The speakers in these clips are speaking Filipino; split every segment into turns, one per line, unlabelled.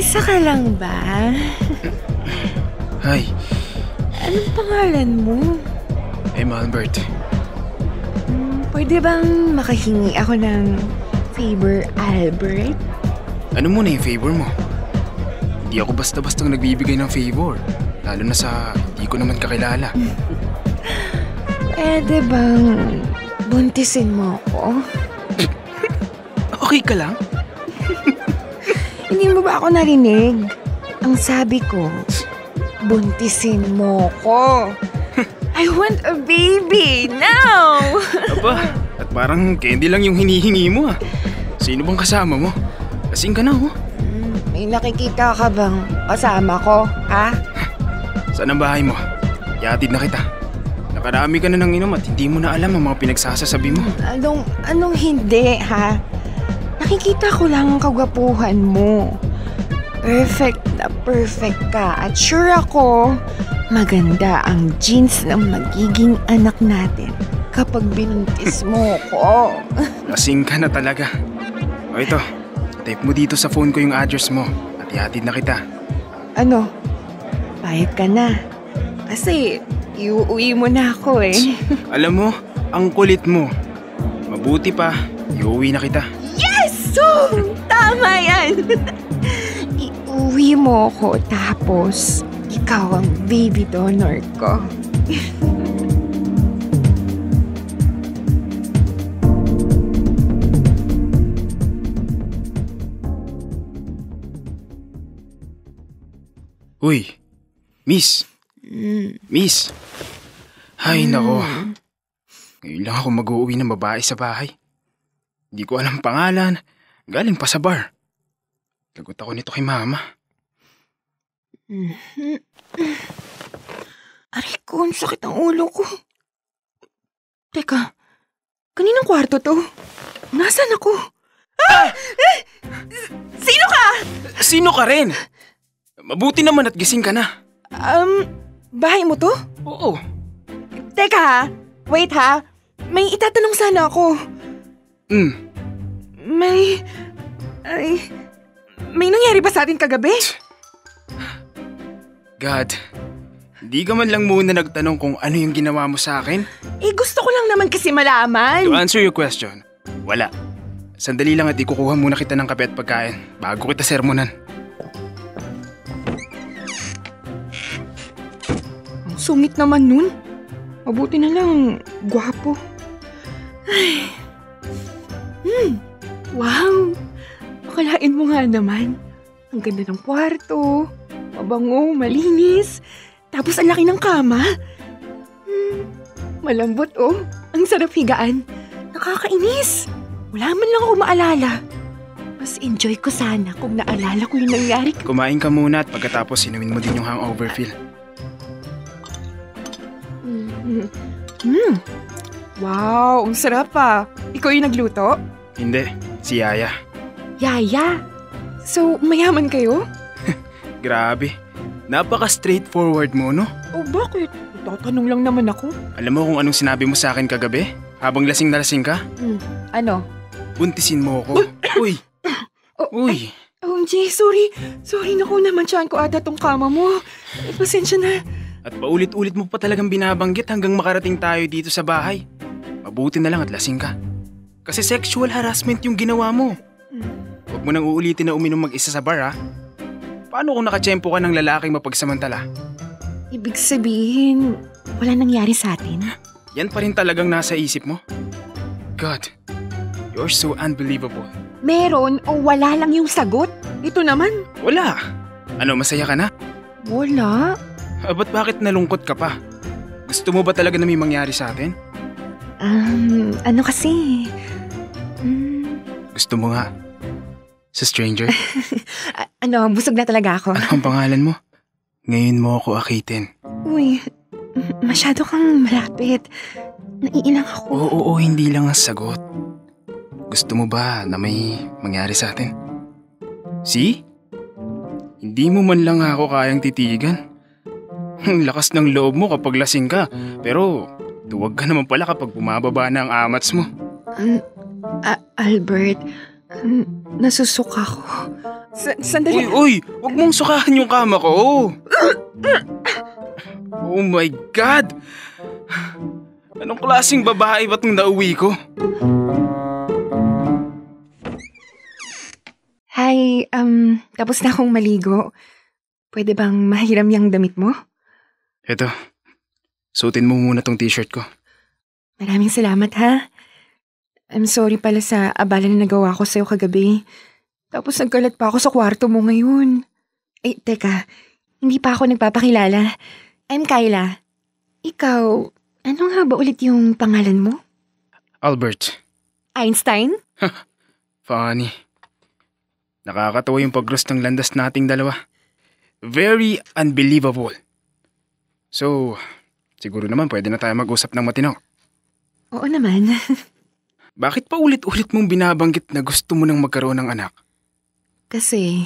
Isa ka lang ba?
Hi.
Anong pangalan mo?
I'm Albert.
Pwede bang makahingi ako ng favor, Albert?
Ano muna yung favor mo? Hindi ako basta-bastang nagbibigay ng favor. Lalo na sa hindi ko naman kakilala.
Pwede bang buntisin mo ako?
Okay ka lang?
Hindi mo ba ako narinig? Ang sabi ko, buntisin mo ko. I want a baby now!
Aba, at parang candy lang yung hinihingi mo ah. Sino bang kasama mo? Lasing ka na oh.
May nakikita ka bang kasama ko, ha?
Saan ang bahay mo? Yatid na kita. Nakarami ka na ng inom at hindi mo na alam ang mga pinagsasasabi mo.
Anong hindi, ha? Nakikita ko lang ang kagwapuhan mo. Perfect na perfect ka at sure ako, maganda ang genes ng magiging anak natin kapag binuntis mo ko.
Lasing ka na talaga. O ito, type mo dito sa phone ko yung address mo at ihatid na kita.
Ano? Payag ka na. Kasi iuwi mo na ako eh.
Alam mo, ang kulit mo. Mabuti pa, iuwi na kita.
Yes! Tama yan! Iuwi mo ko tapos ikaw ang baby donor ko.
Uy, Miss. Miss. Hay nako. Ngayon lang ako mag-uuwi ng babae sa bahay. Hindi ko alam pangalan. Galing pa sa bar. Lagot ako nito kay mama.
Aray ko, ang sakit ang ulo ko. Teka, kaninang kwarto to? Nasaan ako? Ah! Sino ka?
Sino ka rin? Mabuti naman at gising ka na.
Bahay mo to?
Oo.
Teka ha, wait ha. May itatanong sana ako. May nangyari ba sa atin kagabi?
God, hindi ka man lang muna nagtanong kung ano yung ginawa mo sa akin?
Gusto ko lang naman kasi malaman.
To answer your question, wala. Sandali lang at ikukuha muna kita ng kape at pagkain bago kita sermonan.
Ang sungit naman nun. Mabuti na lang, gwapo. Ay. Wow! Akalain mo nga naman. Ang ganda ng kwarto. Mabango, malinis. Tapos ang laki ng kama. Malambot oh. Ang sarap higaan. Nakakainis. Wala man lang ako maalala. Mas enjoy ko sana kung naalala ko yung nangyari.
Kumain ka muna at pagkatapos inumin mo din yung hangover pill.
Wow, ang sarap ah. Ikaw yung nagluto?
Hindi, si Yaya.
Yaya? So, mayaman kayo?
Grabe, napaka-straightforward mo, no?
Oh, bakit? Tatanong lang naman ako.
Alam mo kung anong sinabi mo sa akin kagabi? Habang lasing na lasing ka?
Ano?
Buntisin mo ako. Uy! Uy!
OMG, sorry. Sorry, naku naman siyan ko ata tong kama mo. Pasensya na.
At paulit-ulit mo pa talagang binabanggit hanggang makarating tayo dito sa bahay. Mabuti na lang at lasing ka. Kasi sexual harassment yung ginawa mo. Huwag mo nang uulitin na uminom mag-isa sa bar, ha? Paano kung nakatsyempo ka ng lalaking mapagsamantala?
Ibig sabihin, wala nangyari sa atin?
Yan pa rin talagang nasa isip mo? God, you're so unbelievable.
Meron o wala lang yung sagot? Ito naman.
Wala. Ano, masaya ka na?
Wala.
Ba't bakit nalungkot ka pa? Gusto mo ba talaga na may mangyari sa atin?
Ano kasi?
Gusto mo nga? Sa stranger?
Busog na talaga ako.
Ano ang pangalan mo? Ngayon mo ako akitin.
Uy, masyado kang malapit. Naiilang ako.
Oo, hindi lang ang sagot. Gusto mo ba na may mangyari sa atin? See? Hindi mo man lang ako kayang titigan. Lakas ng loob mo kapag lasing ka, pero tuwag ka naman pala kapag bumababa na ang amats mo.
Albert, nasusuka ako. Sandali.
Uy! Huwag mong sukahan yung kama ko! Oh my God! Anong klaseng babae ba itong nauwi ko?
Hi, tapos na akong maligo. Pwede bang mahiram yung damit mo?
Eto, suotin mo muna tong t-shirt ko.
Maraming salamat ha. I'm sorry pala sa abala na nagawa ko sa'yo kagabi. Tapos nagkalat pa ako sa kwarto mo ngayon. Eh, teka, hindi pa ako nagpapakilala. I'm Kyla. Ikaw, ano nga ba ulit yung pangalan mo?
Albert.
Einstein?
Funny. Nakakatawa yung pag-cross ng landas nating dalawa. Very unbelievable. So, siguro naman pwede na tayo mag-usap ng matino.
Oo naman.
Bakit pa ulit-ulit mong binabanggit na gusto mo nang magkaroon ng anak?
Kasi,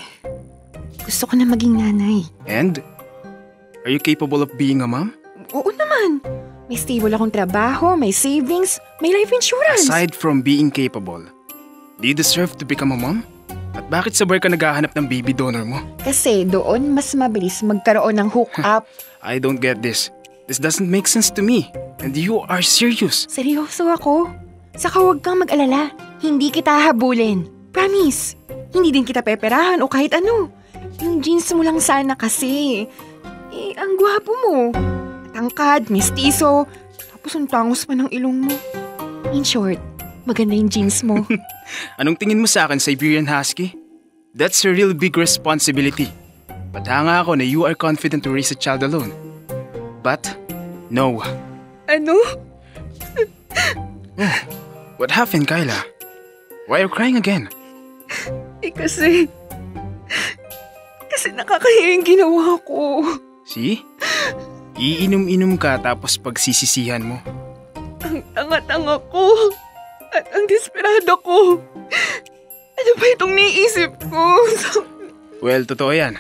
gusto ko na maging nanay.
And? Are you capable of being a mom?
Oo naman. May stable akong trabaho, may savings, may life insurance.
Aside from being capable, do you deserve to become a mom? At bakit sabay ka naghahanap ng baby donor mo?
Kasi doon mas mabilis magkaroon ng hook-up.
I don't get this. This doesn't make sense to me. And you are serious.
Seryoso ako. Saka huwag kang mag-alala. Hindi kita habulin. Promise. Hindi din kita peperahan o kahit ano. Yung jeans mo lang sana kasi. Eh, ang gwapo mo. Tangkad, mestizo. Tapos ang tangos pa ng ilong mo. In short, maganda yung jeans mo.
Anong tingin mo sa akin, Siberian Husky? That's a real big responsibility. Patanga ako na you are confident to raise a child alone. But, no.
Ano?
Oh, what happened, Kyla? Why are you crying again?
Eh kasi nakakahiya yung ginawa ko.
See? Iinom-inom ka tapos pagsisisihan mo.
Ang tanga-tanga ko. At ang desperado ko. Ano ba itong niisip ko?
Well, totoo yan.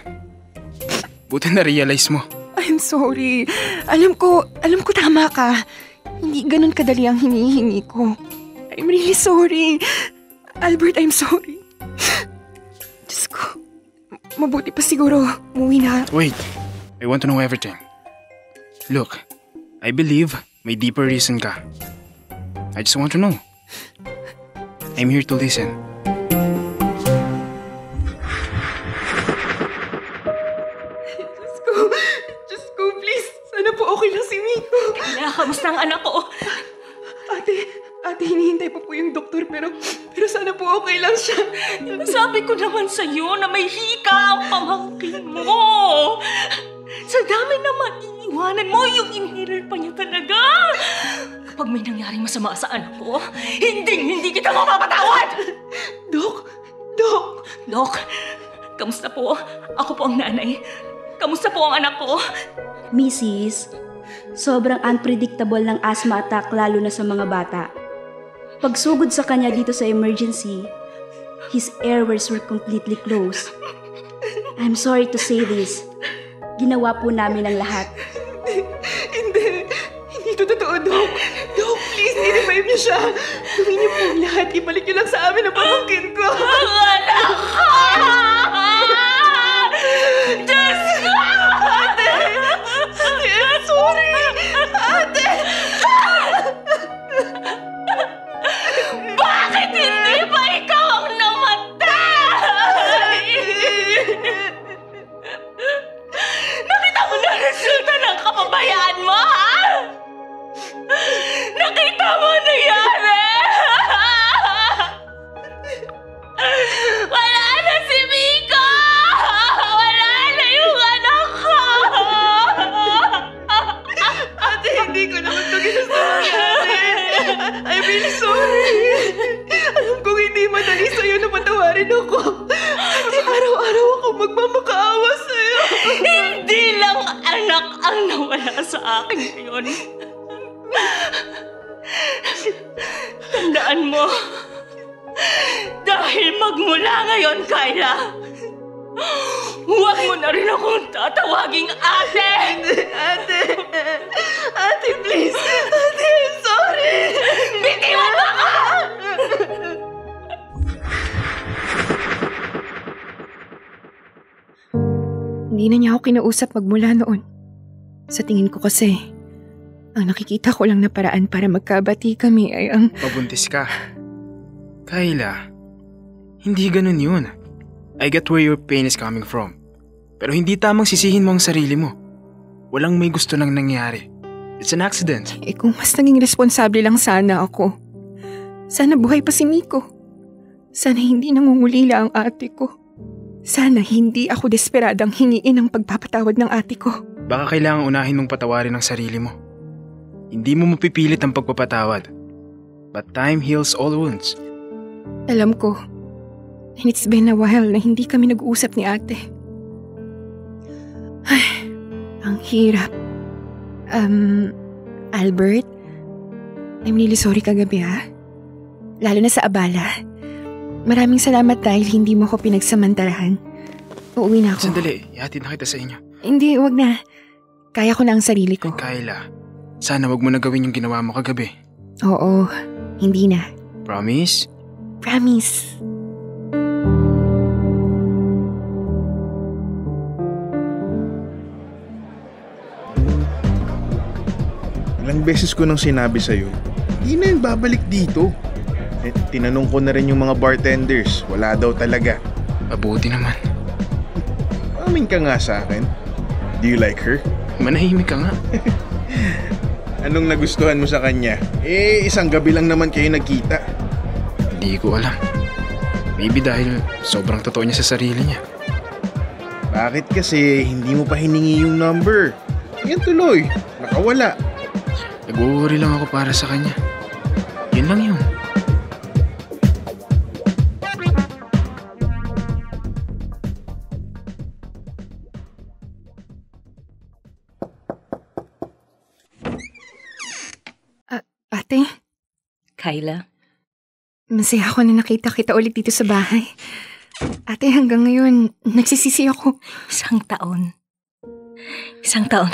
Buti na-realize mo.
I'm sorry. Alam ko tama ka. Hindi ganun kadali ang hinihingi ko. I'm really sorry. Albert, I'm sorry. Diyos ko. Mabuti pa siguro. Umuwi na.
Wait. I want to know everything. Look, I believe may deeper reason ka. I just want to know. I'm here to listen.
Diyos ko, please. Sana po okay lang si Miko.
Kaya, kamusta ang anak ko?
Ate, hinihintay pa po yung doktor pero sana po okay lang siya.
Sabi ko naman sa'yo na may hika ang pamangkin mo. Sa dami naman iiwanan mo, yung inhaler pa niya talaga. Kapag may nangyaring masama sa anak ko, hindi kita mapapatawad! Dok, kamusta po? Ako po ang nanay. Kamusta po ang anak ko?
Mrs., sobrang unpredictable ng asthma attack lalo na sa mga bata. Pagsugod sa kanya dito sa emergency, his airways were completely closed. I'm sorry to say this. Ginawa po namin ang lahat.
Hindi to totoo, Dok. Dok, please, i-revive niyo siya. Gawin niyo po ang lahat. Ibalik niyo lang sa amin ang pamangkin ko.
Ang anak ko! Diyos ko!
Ate, I'm sorry. Ate!
Bakit hindi ba ikaw ang namatay? Nakita mo na resulta ng kapabayaan mo, ha? Nakita mo nangyari? Wala na si Miko! Wala na yung anak ko!
Ate, hindi ko naman ito ginusto mangyari. I'm really sorry. Alam kong hindi madali sa'yo na patawarin ako. Ate, araw-araw ako magmamakaawa sa'yo.
Hindi lang anak ang nawala sa akin ngayon. Tandaan mo, dahil magmula ngayon, Kyla, huwag mo na rin akong tatawaging ate!
Ate, please. Ate, I'm sorry.
Bitiwan mo ako!
啊
Ah!
Hindi na niya ako kinausap magmula noon. Sa tingin ko kasi, ang nakikita ko lang na paraan para magkabati kami ay ang...
Pabuntis ka. Kayla, hindi ganun yun. I get where your pain is coming from. Pero hindi tamang sisihin mo ang sarili mo. Walang may gusto nang nangyari. It's an accident.
Kung mas naging responsable lang sana ako. Sana buhay pa si Miko. Sana hindi nangungulila ang ate ko. Sana hindi ako desperadang hingiin ang pagpapatawad ng ate ko.
Baka kailangan unahin mong patawarin ang sarili mo. Hindi mo mapipilit ang pagpapatawad. But time heals all wounds.
Alam ko. And it's been a while na hindi kami nag-uusap ni ate. Ay, ang hirap. Albert, I'm really sorry kagabi ha. Lalo na sa abala. Maraming salamat dahil hindi mo ko pinagsamantalahan. Uuwi na ako.
Sandali, ihatid na kita sa inyo.
Hindi, wag na. Kaya ko na ang sarili ko.
Kayla, sana wag mo na gawin yung ginawa mo kagabi.
Oo, hindi na.
Promise?
Promise.
Ilang beses ko nang sinabi sa'yo, di na yun babalik dito. Tinanong ko na rin yung mga bartenders, wala daw talaga.
Mabuti naman.
Amin ka nga sa akin. Do you like her?
Manahimik ka nga.
Anong nagustuhan mo sa kanya? Isang gabi lang naman kayo nagkita.
Hindi ko alam. Maybe dahil sobrang totoo niya sa sarili niya.
Bakit kasi hindi mo pa hiningi yung number? Yan tuloy, nakawala.
Nag-worry lang ako para sa kanya. Yun lang yun.
Ate?
Kayla?
Masaya ako na nakita kita ulit dito sa bahay. Ate, hanggang ngayon, nagsisisi ako.
Isang taon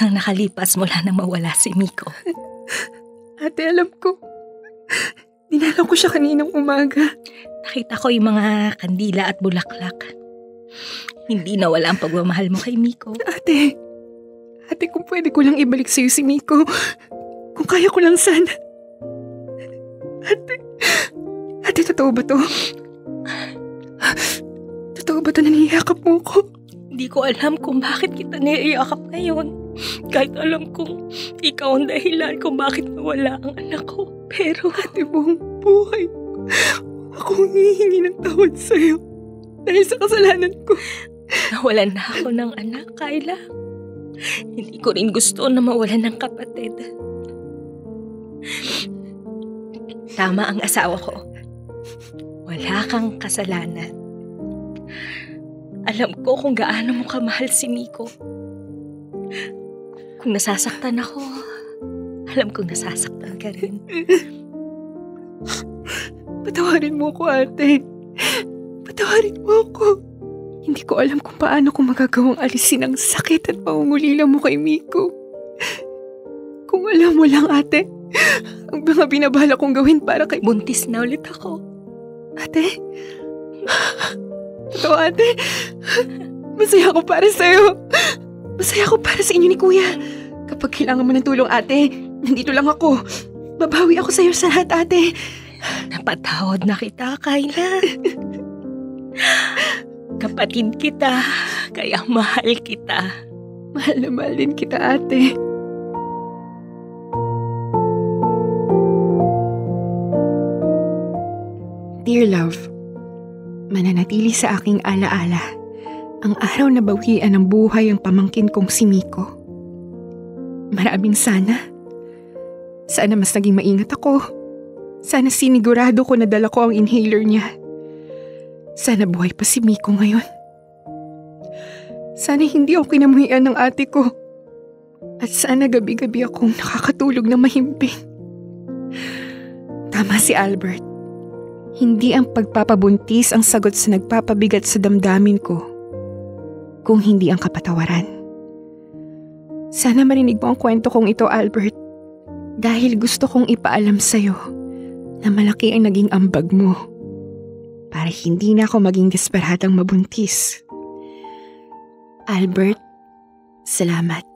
ang nakalipas mula na mawala si Miko.
Ate, alam ko. Dinala ko siya kaninang umaga.
Nakita ko yung mga kandila at bulaklak. Hindi nawala ang pagmamahal mo kay Miko.
Ate, kung pwede ko lang ibalik sa'yo si Miko. Kung kaya ko lang sana. Ate, totoo ba to? Totoo ba to na niyakap mo ko?
Hindi ko alam kung bakit kita niyakap ngayon. Kahit alam kong ikaw ang dahilan kung bakit nawala ang anak ko. Pero
ate, buong buhay ako hihingi ng tawad sa'yo dahil sa kasalanan ko.
Nawalan na ako ng anak, Kayla. Hindi ko rin gusto na mawalan ng kapatid. Tama ang asawa ko. Wala kang kasalanan. Alam ko kung gaano mo kamahal si Miko. Kung nasasaktan ako, alam kong nasasaktan ka rin.
Patawarin mo ko, ate. Patawarin mo ko. Hindi ko alam kung paano ko magagawang alisin ang sakit at pangungulila mo kay Miko. Kung alam mo lang, ate, ang mga binabala kong gawin para kay...
Buntis na ulit ako.
Ate? Totoo, ate. Masaya ako para sa'yo. Masaya ako para sa inyo ni Kuya. Kapag kailangan mo ng tulong, ate, nandito lang ako. Babawi ako sa'yo sa lahat, ate.
Napatawad na kita, Kayla. Kapatid kita, kaya mahal kita.
Mahal na mahal din kita, ate. Dear love, mananatili sa aking alaala ang araw na bawian ng buhay ang pamangkin kong si Miko. Maraming sana. Sana mas naging maingat ako. Sana sinigurado ko na dala ko ang inhaler niya. Sana buhay pa si Miko ngayon. Sana hindi ako kinamuhian ng ate ko. At sana gabi-gabi akong nakakatulog na mahimbing. Tama si Albert. Hindi ang pagpapabuntis ang sagot sa nagpapabigat sa damdamin ko, kung hindi ang kapatawaran. Sana marinig mo ang kwento kong ito, Albert, dahil gusto kong ipaalam sa'yo na malaki ang naging ambag mo para hindi na ako maging desperadang mabuntis. Albert, Salamat.